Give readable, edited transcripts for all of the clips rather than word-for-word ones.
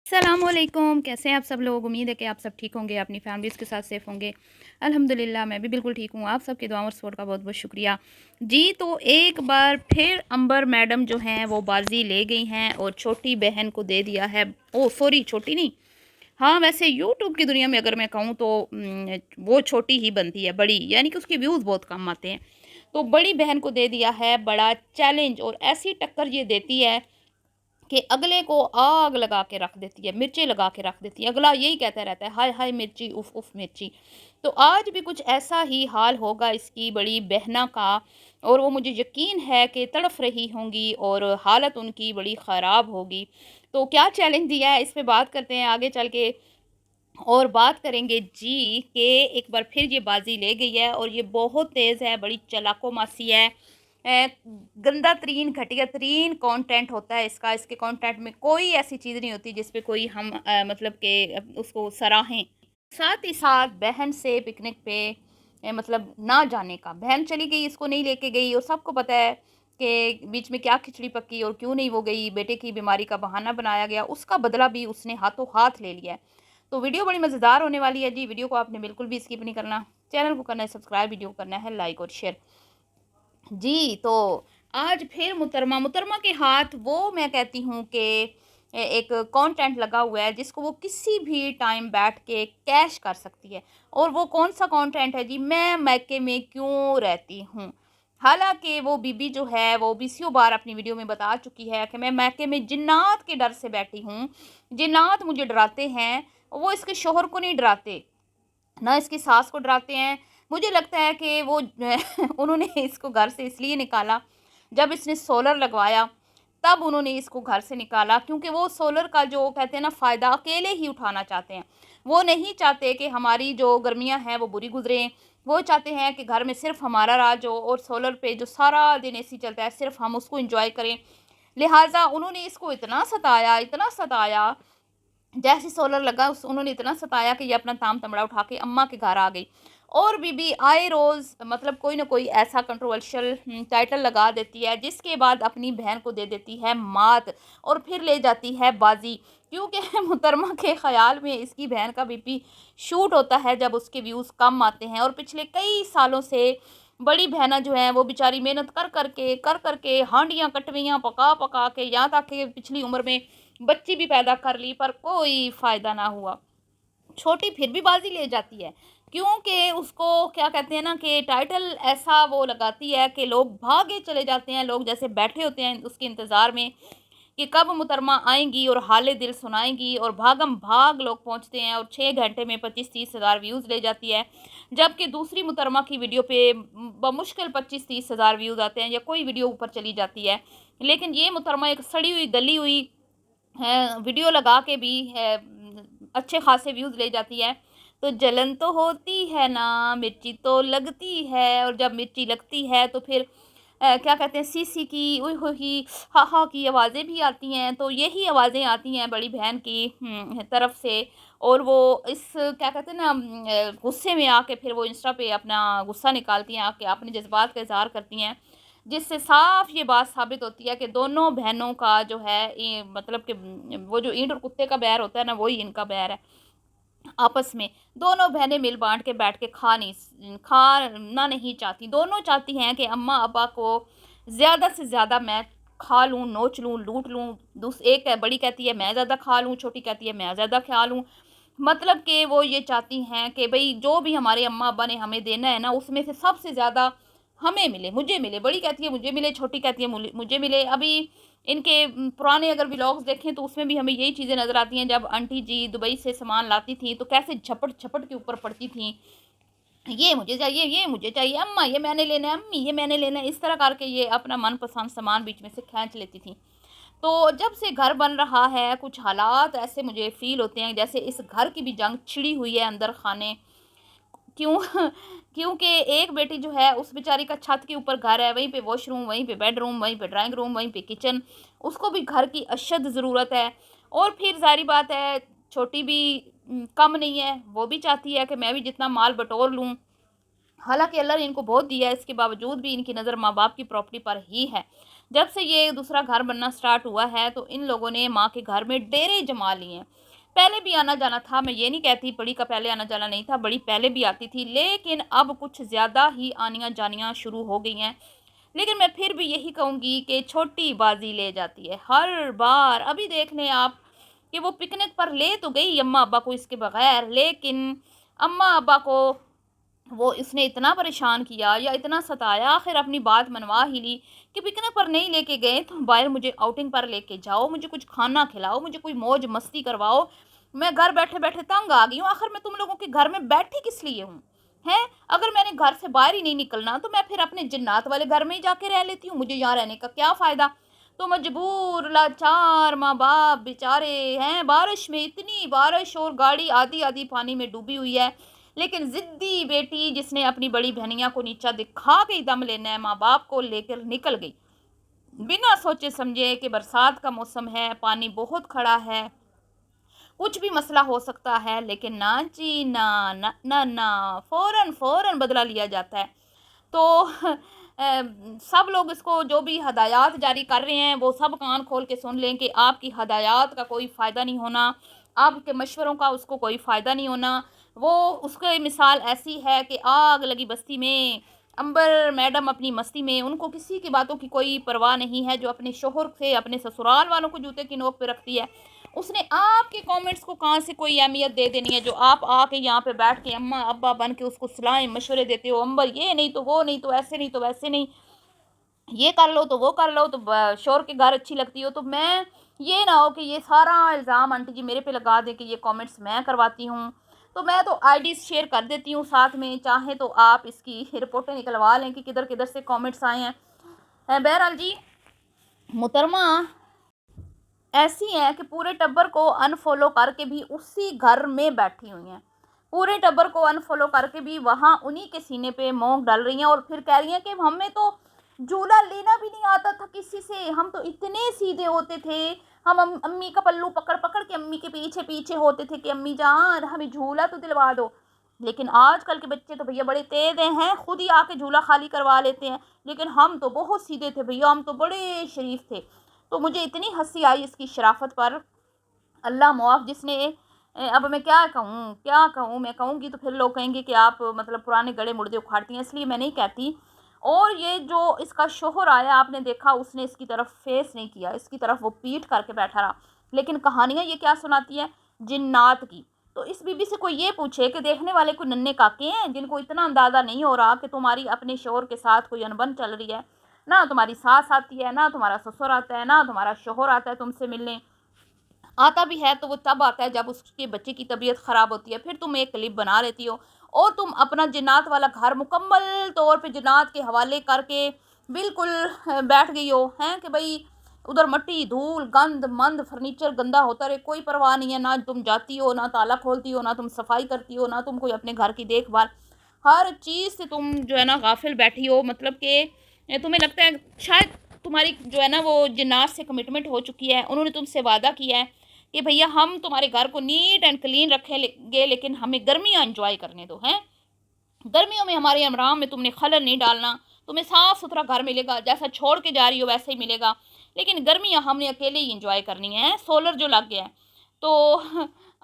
अस्सलामुअलैकुम, कैसे हैं आप सब लोग। उम्मीद है कि आप सब ठीक होंगे, अपनी फैमिलीज़ के साथ सेफ़ होंगे। अल्हम्दुलिल्लाह मैं भी बिल्कुल ठीक हूँ। आप सबकी दुआ और सपोर्ट का बहुत बहुत शुक्रिया जी। तो एक बार फिर अंबर मैडम जो हैं वो बाजी ले गई हैं और छोटी बहन को दे दिया है। ओह सॉरी, छोटी नहीं, हाँ वैसे यूट्यूब की दुनिया में अगर मैं कहूँ तो वो छोटी ही बनती है, बड़ी यानी कि उसके व्यूज़ बहुत कम आते हैं। तो बड़ी बहन को दे दिया है बड़ा चैलेंज और ऐसी टक्कर ये देती है कि अगले को आग लगा के रख देती है, मिर्ची लगा के रख देती है। अगला यही कहता रहता है, हाय हाय मिर्ची, उफ उफ मिर्ची। तो आज भी कुछ ऐसा ही हाल होगा इसकी बड़ी बहना का, और वो मुझे यकीन है कि तड़फ रही होंगी और हालत उनकी बड़ी ख़राब होगी। तो क्या चैलेंज दिया है, इस पे बात करते हैं आगे चल के। और बात करेंगे जी कि एक बार फिर ये बाजी ले गई है और ये बहुत तेज़ है, बड़ी चालाको मासी है। गंदा तरीन घटिया तरीन कंटेंट होता है इसका। इसके कंटेंट में कोई ऐसी चीज़ नहीं होती जिस पे कोई हम मतलब कि उसको सराहें। साथ ही साथ बहन से पिकनिक पे मतलब ना जाने का, बहन चली गई, इसको नहीं लेके गई, और सबको पता है कि बीच में क्या खिचड़ी पकी और क्यों नहीं वो गई। बेटे की बीमारी का बहाना बनाया गया, उसका बदला भी उसने हाथों हाथ ले लिया है। तो वीडियो बड़ी मज़ेदार होने वाली है जी। वीडियो को आपने बिल्कुल भी स्किप नहीं करना, चैनल को करना है सब्सक्राइब, वीडियो को करना है लाइक और शेयर जी। तो आज फिर मुतरमा मुतरमा के हाथ वो मैं कहती हूँ कि एक कंटेंट लगा हुआ है जिसको वो किसी भी टाइम बैठ के कैश कर सकती है। और वो कौन सा कंटेंट है जी, मैं मैके में क्यों रहती हूँ। हालांकि वो बीबी जो है वो बीसियों बार अपनी वीडियो में बता चुकी है कि मैं मैके में जिन्नात के डर से बैठी हूँ, जिन्नात मुझे डराते हैं। वो इसके शोहर को नहीं डराते, ना इसकी सास को डराते हैं। मुझे लगता है कि वो उन्होंने इसको घर से इसलिए निकाला, जब इसने सोलर लगवाया तब उन्होंने इसको घर से निकाला, क्योंकि वो सोलर का जो कहते हैं ना फ़ायदा अकेले ही उठाना चाहते हैं। वो नहीं चाहते कि हमारी जो गर्मियां हैं वो बुरी गुजरें। वो चाहते हैं कि घर में सिर्फ हमारा राज हो और सोलर पे जो सारा दिन एसी चलता है सिर्फ हम उसको इंजॉय करें। लिहाजा उन्होंने इसको इतना सताया, जैसे सोलर लगा उस उन्होंने इतना सताया कि ये अपना ताम तमड़ा उठा के अम्मा के घर आ गई। और बीबी आए रोज़ मतलब कोई ना कोई ऐसा कंट्रोवर्शियल टाइटल लगा देती है, जिसके बाद अपनी बहन को दे देती है मात और फिर ले जाती है बाजी। क्योंकि मुहतरमा के ख़्याल में इसकी बहन का बीपी शूट होता है जब उसके व्यूज़ कम आते हैं। और पिछले कई सालों से बड़ी बहना जो है वो बेचारी मेहनत कर करके हांडियाँ कटवियाँ पका पका के यहाँ तक कि पिछली उम्र में बच्ची भी पैदा कर ली, पर कोई फ़ायदा ना हुआ। छोटी फिर भी बाजी ले जाती है, क्योंकि उसको क्या कहते हैं ना कि टाइटल ऐसा वो लगाती है कि लोग भागे चले जाते हैं। लोग जैसे बैठे होते हैं उसके इंतज़ार में कि कब मुहतरमा आएंगी और हाले दिल सुनाएंगी, और भागम भाग लोग पहुंचते हैं और 6 घंटे में 25-30 हज़ार व्यूज़ ले जाती है। जबकि दूसरी मुहतरमा की वीडियो पे बमुश्किल 25-30 हज़ार व्यूज़ आते हैं या कोई वीडियो ऊपर चली जाती है। लेकिन ये मुहतरमा एक सड़ी हुई गली हुई वीडियो लगा के भी अच्छे खासे व्यूज़ ले जाती है। तो जलन तो होती है ना, मिर्ची तो लगती है, और जब मिर्ची लगती है तो फिर क्या कहते हैं सी सी की, ओई होई, हा हा की आवाज़ें भी आती हैं। तो यही आवाज़ें आती हैं बड़ी बहन की तरफ से। और वो इस क्या कहते हैं ना गुस्से में आके फिर वो इंस्टा पे अपना गुस्सा निकालती हैं, आके अपने जज़्बात का इज़हार करती हैं। जिससे साफ ये बात साबित होती है कि दोनों बहनों का जो है ये मतलब कि वो जो ईंट और कुत्ते का बैर होता है ना, वही इनका बैर है आपस में। दोनों बहनें मिल बांट के बैठ के खाना नहीं चाहती। दोनों चाहती हैं कि अम्मा अब्बा को ज़्यादा से ज़्यादा मैं खा लूँ, नोच लूँ, लूट लूँ। एक है बड़ी कहती है मैं ज़्यादा खा लूँ, छोटी कहती है मैं ज़्यादा खा लूँ। मतलब कि वो ये चाहती हैं कि भई जो भी हमारे अम्मा-अब्बा ने हमें देना है ना, उसमें से सबसे ज़्यादा हमें मिले, मुझे मिले। बड़ी कहती है मुझे मिले, छोटी कहती है मुझे मिले। अभी इनके पुराने अगर व्लॉग्स देखें तो उसमें भी हमें यही चीज़ें नज़र आती हैं। जब आंटी जी दुबई से सामान लाती थीं तो कैसे झपट-झपट के ऊपर पड़ती थीं, ये मुझे चाहिए, अम्मा ये मैंने लेना है, अम्मी ये मैंने लेना है। इस तरह करके ये अपना मनपसंद सामान बीच में से खींच लेती थीं। तो जब से घर बन रहा है कुछ हालात ऐसे मुझे फ़ील होते हैं जैसे इस घर की भी जंग छिड़ी हुई है अंदर खाने। क्यों? क्योंकि एक बेटी जो है उस बेचारी का छत के ऊपर घर है, वहीं पे वॉशरूम, वहीं पे बेडरूम, वहीं पे ड्राइंग रूम, वहीं पे किचन। उसको भी घर की अशद ज़रूरत है। और फिर ज़ाहिर बात है छोटी भी कम नहीं है, वो भी चाहती है कि मैं भी जितना माल बटोर लूँ। हालाँकि अल्लाह ने इनको बहुत दिया है, इसके बावजूद भी इनकी नज़र माँ-बाप की प्रॉपर्टी पर ही है। جب سے یہ دوسرا گھر بننا سٹارٹ ہوا ہے تو ان لوگوں نے ماں کے گھر میں ڈیرے جما لیے ہیں۔ پہلے بھی آنا جانا تھا، میں یہ نہیں کہتی بڑی کا پہلے آنا جانا نہیں تھا، بڑی پہلے بھی آتی تھی، لیکن اب کچھ زیادہ ہی آنیاں جانیاں شروع ہو گئی ہیں۔ لیکن میں پھر بھی یہی کہوں گی کہ چھوٹی بازی لے جاتی ہے ہر بار۔ ابھی دیکھ لیں آپ کہ وہ پکنک پر لے تو گئی اماں ابا کو اس کے بغیر، لیکن اماں ابا کو وہ اس نے اتنا پریشان کیا یا اتنا ستایا، آخر اپنی بات منوا ہی لی کہ پکنک پر نہیں لے کے گئے تو باہر مجھے آؤٹنگ پر لے کے جاؤ، مجھے کچھ کھانا کھلاؤ، مجھے کوئی موج مستی کرواؤ، میں گھر بیٹھے بیٹھے تنگ آ گئی ہوں، آخر میں تم لوگوں کے گھر میں بیٹھی کس لیے ہوں ہیں؟ اگر میں نے گھر سے باہر ہی نہیں نکلنا تو میں پھر اپنے جنات والے گھر میں ہی جا کے رہ لیتی ہوں، مجھے یہاں رہنے کا کیا فائدہ؟ تو مجبور لاچار ماں باپ بیچارے ہیں، بارش میں اتنی بارش اور گاڑی آدھی آدھی پانی میں ڈوبی ہوئی ہے، لیکن ضدی بیٹی جس نے اپنی بڑی بہنیاں کو نیچا دکھا کے ہی دم لینا ہے، ماں باپ کو لے کر نکل گئی بنا سوچے سمجھے کہ برسات کا موسم ہے، پانی بہت کھڑا ہے، کچھ بھی مسئلہ ہو سکتا ہے، لیکن نہ جی نہ نہ نہ نہ، فوراً بدلہ لیا جاتا ہے۔ تو سب لوگ اس کو جو بھی ہدایات جاری کر رہے ہیں وہ سب کان کھول کے سن لیں کہ آپ کی ہدایات کا کوئی فائدہ نہیں ہونا، آپ کے مشوروں کا اس کو کوئی فائدہ نہیں ہونا۔ وہ اس کی مثال ایسی ہے کہ آگ لگی بستی میں، امبر میڈم اپنی مستی میں، ان کو کسی کی باتوں کی کوئی پرواہ نہیں ہے، جو اپنے شوہر سے اپنے سسرال والوں کو جوتے کی نوک پہ رکھتی ہے، اس نے آپ کے کامنٹس کو کہاں سے کوئی اہمیت دے دینی ہے، جو آپ آ کے یہاں پہ بیٹھ کے اماں ابا بن کے اس کو صلاحیں مشورے دیتے ہو، امبر یہ نہیں تو وہ نہیں تو ایسے نہیں تو ویسے نہیں، یہ کر لو تو وہ کر لو، تو شور کے گھر اچھی لگتی ہو، تو میں یہ نہ ہو کہ یہ سارا الزام آنٹی جی میرے پہ لگا دیں کہ یہ کامنٹس میں کرواتی ہوں، تو میں تو آئی ڈیز شیئر کر دیتی ہوں ساتھ میں، چاہیں تو آپ اس کی رپورٹیں نکلوا لیں کہ کدھر کدھر سے کامنٹس آئے ہیں۔ بہرحال جی، محترمہ ایسی ہیں کہ پورے ٹبر کو انفالو کر کے بھی اسی گھر میں بیٹھی ہوئی ہیں، پورے ٹبر کو انفالو کر کے بھی وہاں انہی کے سینے پہ مونگ ڈال رہی ہیں، اور پھر کہہ رہی ہیں کہ ہمیں تو جھولا لینا بھی نہیں آتا تھا کسی سے، ہم تو اتنے سیدھے ہوتے تھے، ہم امی کا پلو پکڑ پکڑ کے امی کے پیچھے پیچھے ہوتے تھے کہ امی جان ہمیں جھولا تو دلوا دو۔ لیکن آج کل کے بچے تو بھیا بڑے تیز ہیں، خود ہی آ کے جھولا خالی کروا لیتے ہیں، لیکن ہم تو بہت سیدھے تھے بھیا، ہم تو بڑے شریف تھے۔ تو مجھے اتنی ہنسی آئی اس کی شرافت پر، اللہ معاف جس نے، اب میں کیا کہوں، میں کہوں گی تو پھر لوگ کہیں گے کہ آپ مطلب پرانے گڑے مردے اکھاڑتی ہیں، اس لیے میں نہیں کہتی۔ اور یہ جو اس کا شوہر آیا آپ نے دیکھا، اس نے اس کی طرف فیس نہیں کیا، اس کی طرف وہ پیٹ کر کے بیٹھا رہا، لیکن کہانیاں یہ کیا سناتی ہے؟ جنات کی۔ تو اس بی بی سے کوئی یہ پوچھے کہ دیکھنے والے کوئی ننے کاکے ہیں جن کو اتنا اندازہ نہیں ہو رہا کہ تمہاری اپنے شوہر کے ساتھ کوئی انبن چل رہی ہے، نہ تمہاری ساس آتی ہے، نہ تمہارا سسر آتا ہے، نہ تمہارا شوہر آتا ہے تم سے ملنے، آتا بھی ہے تو وہ تب آتا ہے جب اس کے بچے کی طبیعت خراب ہوتی ہے، پھر تم ایک کلپ بنا لیتی ہو، اور تم اپنا جنات والا گھر مکمل طور پہ جنات کے حوالے کر کے بالکل بیٹھ گئی ہو ہیں کہ بھئی ادھر مٹی دھول گند مند فرنیچر گندا ہوتا رہے، کوئی پرواہ نہیں ہے، نہ تم جاتی ہو، نہ تالا کھولتی ہو، نہ تم صفائی کرتی ہو، نہ تم کوئی اپنے گھر کی دیکھ بھال، ہر چیز سے تم جو ہے نا غافل بیٹھی ہو، مطلب کہ تمہیں لگتا ہے شاید تمہاری جو ہے نا وہ جنات سے کمٹمنٹ ہو چکی ہے، انہوں نے تم سے وعدہ کیا ہے کہ بھیا ہم تمہارے گھر کو نیٹ اینڈ کلین رکھیں گے، لیکن ہمیں گرمیاں انجوائے کرنے دو، ہیں گرمیوں میں ہمارے آرام میں تم نے خلل نہیں ڈالنا، تمہیں صاف ستھرا گھر ملے گا، جیسا چھوڑ کے جا رہی ہو ویسے ہی ملے گا، لیکن گرمیاں ہم نے اکیلے ہی انجوائے کرنی ہیں، سولر جو لگ گیا ہے تو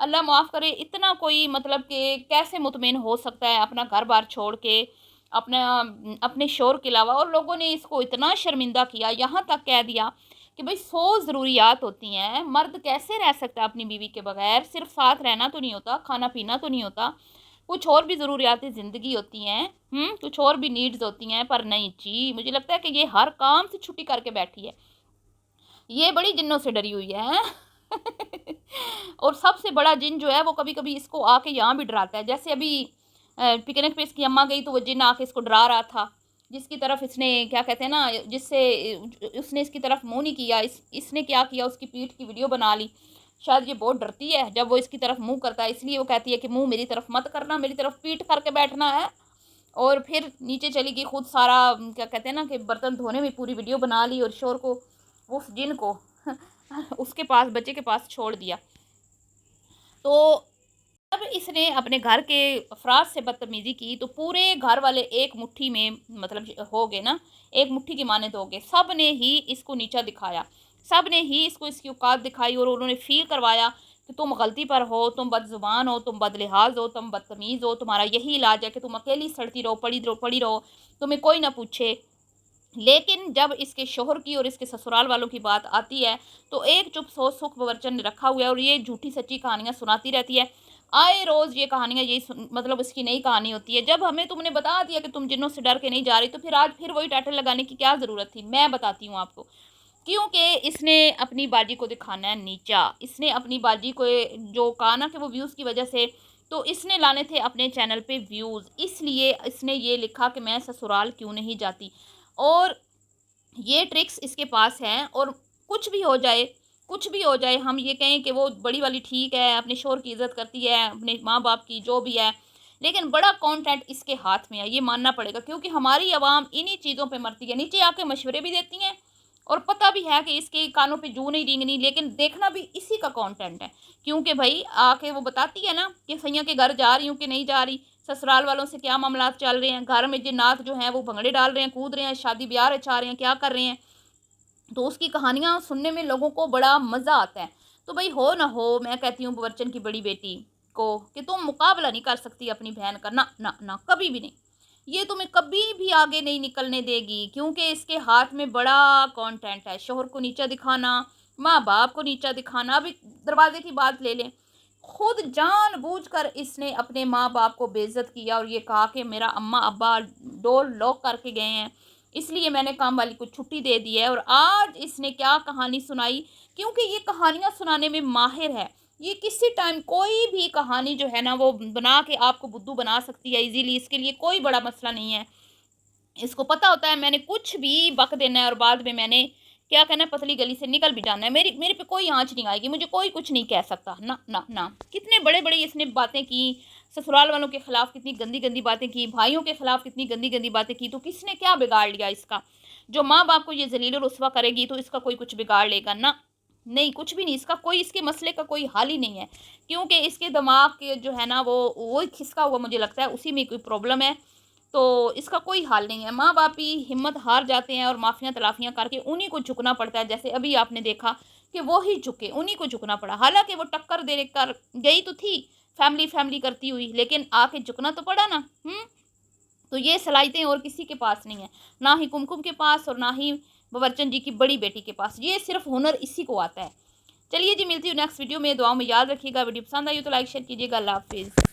اللہ معاف کرے، اتنا کوئی مطلب کہ کیسے مطمئن ہو سکتا ہے اپنا گھر بار چھوڑ کے اپنے شوہر کے علاوہ، اور لوگوں نے اس کو اتنا شرمندہ کیا، یہاں تک کہہ دیا کہ بھئی 100 ضروریات ہوتی ہیں، مرد کیسے رہ سکتا ہے اپنی بیوی کے بغیر، صرف ساتھ رہنا تو نہیں ہوتا، کھانا پینا تو نہیں ہوتا، کچھ اور بھی ضروریات زندگی ہوتی ہیں، کچھ اور بھی نیڈز ہوتی ہیں، پر نہیں جی، مجھے لگتا ہے کہ یہ ہر کام سے چھٹی کر کے بیٹھی ہے، یہ بڑی جنوں سے ڈری ہوئی ہے اور سب سے بڑا جن جو ہے وہ کبھی کبھی اس کو آ کے یہاں بھی ڈراتا ہے، جیسے ابھی پکنک پہ اس کی اماں گئی تو وہ جن آ کے اس کو ڈرا رہا تھا، جس کی طرف اس نے کیا کہتے ہیں نا، جس سے اس نے اس کی طرف منہ نہیں کیا، اس نے کیا کیا، اس کی پیٹھ کی ویڈیو بنا لی، شاید یہ بہت ڈرتی ہے جب وہ اس کی طرف منہ کرتا ہے، اس لیے وہ کہتی ہے کہ منہ میری طرف مت کرنا، میری طرف پیٹھ کر کے بیٹھنا ہے، اور پھر نیچے چلی گئی خود سارا کیا کہتے ہیں نا کہ برتن دھونے میں پوری ویڈیو بنا لی، اور شور کو اس جن کو اس کے پاس بچے کے پاس چھوڑ دیا۔ تو जब इसने अपने घर के अफराद से बदतमीज़ी की तो पूरे घर वाले एक मुट्ठी में मतलब हो गए ना, एक मुट्ठी की मानद हो गए। सब ने ही इसको नीचा दिखाया, सब ने ही इसको इसकी औकात दिखाई और उन्होंने फ़ील करवाया कि तुम गलती पर हो, तुम बदज़ुबान हो, तुम बदलिहाज़ हो, तुम बदतमीज़ हो, तुम्हारा यही इलाज है कि तुम अकेली सड़ती रहो, पड़ी रहो, तुम्हें कोई ना पूछे। लेकिन जब इसके शोहर की और इसके ससुराल वालों की बात आती है तो एक चुप सो सुख बवर्चन ने रखा हुआ है और ये झूठी सच्ची कहानियाँ सुनाती रहती है। आए रोज़ ये कहानियाँ यही मतलब उसकी नई कहानी होती है। जब हमें तुमने बता दिया कि तुम जिन्नों से डर के नहीं जा रही तो फिर आज फिर वही टाइटल लगाने की क्या ज़रूरत थी। मैं बताती हूँ आपको, क्योंकि इसने अपनी बाजी को दिखाना है नीचा। इसने अपनी बाजी को जो कहा ना कि वो व्यूज़ की वजह से, तो इसने लाने थे अपने चैनल पे व्यूज़, इसलिए इसने ये लिखा कि मैं ससुराल क्यों नहीं जाती। और ये ट्रिक्स इसके पास हैं और कुछ भी हो जाए, कुछ भी हो जाए, हम ये कहें कि वो बड़ी वाली ठीक है, अपने शोहर की इज़्ज़त करती है, अपने माँ-बाप की जो भी है, लेकिन बड़ा कंटेंट इसके हाथ में है, ये मानना पड़ेगा क्योंकि हमारी आवाम इन्हीं चीज़ों पे मरती है। नीचे आके मशवरे भी देती हैं और पता भी है कि इसके कानों पे जूं नहीं रेंगनी, लेकिन देखना भी इसी का कंटेंट है। क्योंकि भई आके वो बताती है ना कि सैयां के घर जा रही हूँ कि नहीं जा रही, ससुराल वालों से क्या मामलात चल रहे हैं, घर में जिन्नात जो हैं वो भंगड़े डाल रहे हैं, कूद रहे हैं, शादी ब्याह रचा रहे हैं, क्या कर रहे हैं। तो उसकी कहानियाँ सुनने में लोगों को बड़ा मज़ा आता है। तो भई हो ना हो, मैं कहती हूँ बवर्चन की बड़ी बेटी को कि तुम मुकाबला नहीं कर सकती अपनी बहन का, ना, ना, ना, कभी भी नहीं। ये तुम्हें कभी भी आगे नहीं निकलने देगी क्योंकि इसके हाथ में बड़ा कंटेंट है। शोहर को नीचा दिखाना, माँ-बाप को नीचा दिखाना। अब एक दरवाज़े की बात ले लें, खुद जानबूझकर इसने अपने माँ-बाप को बेइज़्ज़त किया और ये कहा कि मेरा अम्मा-अब्बा डोर लॉक करके गए हैं, इसलिए मैंने काम वाली को छुट्टी दे दी है। और आज इसने क्या कहानी सुनाई, क्योंकि ये कहानियाँ सुनाने में माहिर है। ये किसी टाइम कोई भी कहानी जो है ना वो बना के आपको बुद्धू बना सकती है ईज़िली, इसके लिए कोई बड़ा मसला नहीं है। इसको पता होता है मैंने कुछ भी बक देना है और बाद में मैंने क्या कहना है, पतली गली से निकल भी जाना है। मेरी मेरे पे कोई आँच नहीं आएगी, मुझे कोई कुछ नहीं कह सकता। ना, ना, ना। कितने बड़े-बड़े इसने बातें की, ससुराल वालों के खिलाफ कितनी गंदी-गंदी बातें की, भाइयों के खिलाफ कितनी गंदी-गंदी बातें की, तो किसने क्या बिगाड़ लिया इसका? जो माँ-बाप को ये ज़लील और रुस्वा करेगी तो इसका कोई कुछ बिगाड़ लेगा? ना, नहीं, कुछ भी नहीं। इसका कोई, इसके मसले का कोई हल ही नहीं है, क्योंकि इसके दिमाग के जो है ना वो ही खिसका हुआ मुझे लगता है, उसी में कोई प्रॉब्लम है। तो इसका कोई हाल नहीं है। माँ-बाप ही हिम्मत हार जाते हैं और माफ़ियाँ-तलाफ़ियाँ करके उन्हीं को झुकना पड़ता है। जैसे अभी आपने देखा कि वो ही झुके, उन्हीं को झुकना पड़ा। हालाँकि वो टक्कर दे कर गई तो थी, फ़ैमिली करती हुई, लेकिन आके झुकना तो पड़ा ना। तो ये सलाहियतें और किसी के पास नहीं है, ना ही कुमकुम के पास और ना ही बवरचन जी की बड़ी बेटी के पास। ये सिर्फ़ हुनर इसी को आता है। चलिए जी, मिलती हूँ नेक्स्ट वीडियो में। दुआओं में याद रखिएगा। वीडियो पसंद आई हो तो लाइक शेयर कीजिएगा। अल्लाह हाफ़िज़।